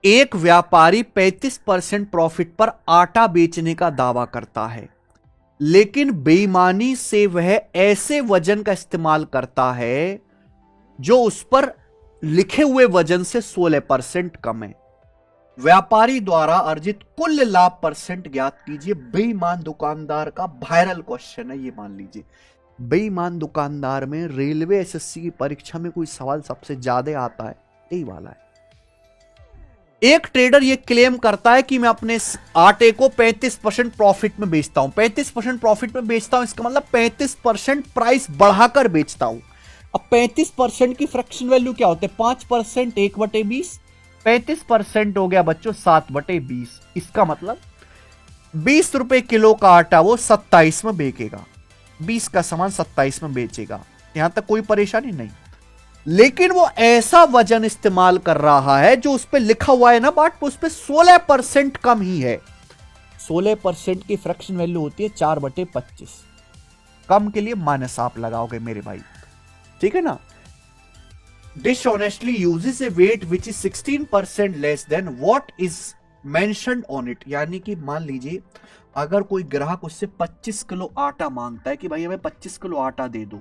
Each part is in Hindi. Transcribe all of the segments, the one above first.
एक व्यापारी 35% प्रॉफिट पर आटा बेचने का दावा करता है, लेकिन बेईमानी से वह ऐसे वजन का इस्तेमाल करता है जो उस पर लिखे हुए वजन से 16% कम है। व्यापारी द्वारा अर्जित कुल लाभ परसेंट ज्ञात कीजिए। बेईमान दुकानदार का वायरल क्वेश्चन है ये, मान लीजिए बेईमान दुकानदार में रेलवे एसएससी की परीक्षा में कोई सवाल सबसे ज्यादा आता है, यही वाला है। एक ट्रेडर ये क्लेम करता है कि मैं अपने आटे को 35% प्रॉफिट में बेचता हूं। 35% प्रॉफिट में बेचता हूं, इसका मतलब 35% प्राइस बढ़ाकर बेचता हूं। अब 35% की फ्रैक्शन वैल्यू क्या होते हैं? 5% 1/20, 35% हो गया बच्चों 7/20। इसका मतलब 20 रुपए किलो का आटा वो 27 में बेचेगा, 20 का सामान 27 में बेचेगा। यहां तक कोई परेशानी नहीं, लेकिन वो ऐसा वजन इस्तेमाल कर रहा है जो उस पर लिखा हुआ है ना बाट, उस पर 16% कम ही है। 16% की फ्रैक्शन वैल्यू होती है 4/25। कम के लिए माइनस आप लगाओगे मेरे भाई, ठीक है ना। Dishonestly uses a weight which is 16% less than what is mentioned on it. यानी कि मान लीजिए अगर कोई ग्राहक उससे 25 किलो आटा मांगता है कि भाई हमें 25 किलो आटा दे दो,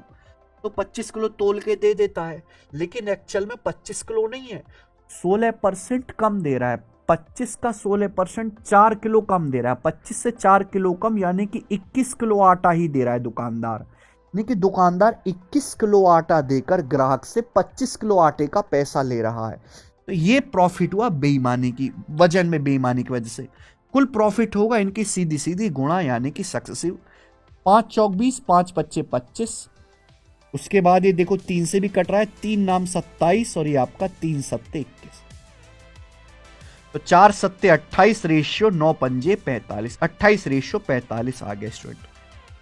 तो 25 किलो तोल के दे देता है, लेकिन एक्चुअल में 25 किलो नहीं है, 16% कम दे रहा है। 25 का 16% 4 किलो कम दे रहा है। 25 से 4 किलो कम यानी कि 21 किलो आटा ही दे रहा है दुकानदार। यानी कि दुकानदार 21 किलो आटा देकर ग्राहक से 25 किलो आटे का पैसा ले रहा है। तो ये प्रॉफिट हुआ बेईमानी की, वजन में बेईमानी की वजह से। कुल प्रॉफिट होगा इनकी सीधी सीधी गुणा, यानी कि सक्सेसिव। 5 चौक 20, 5 पच्चे 25। उसके बाद ये देखो 3 से भी कट रहा है, 3 नाम 27 और ये आपका 3 सत्ते 21। तो 4 सत्ते 28 रेशियो 9 पंजे 45, 28 रेशियो 45 आ गया स्टूडेंट।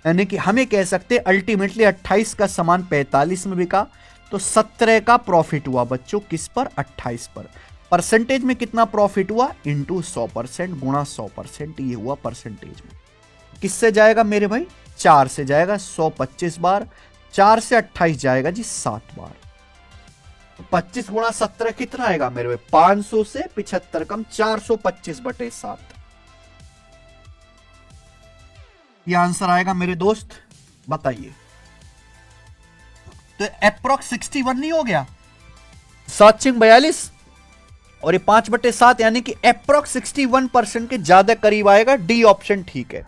यानी कि हमें कह सकते हैं अल्टीमेटली 28 का सामान 45 में बिका, तो 17 का प्रॉफिट हुआ बच्चों किस पर? 28 पर। परसेंटेज में कितना प्रॉफिट हुआ? इंटू 100% गुणा 100%, ये हुआ परसेंटेज में। किससे जाएगा मेरे भाई? 4 से जाएगा 125 बार, 4 से 28 जाएगा जी 7 बार। तो 25 गुणा 17 कितना आएगा मेरे भाई? 500 से 75 कम 425/7। ये आंसर आएगा मेरे दोस्त, बताइए। तो अप्रोक्स 61 नहीं हो गया? 7/42 और ये 5/7, यानी कि अप्रोक्स 61% के ज्यादा करीब आएगा। डी ऑप्शन ठीक है।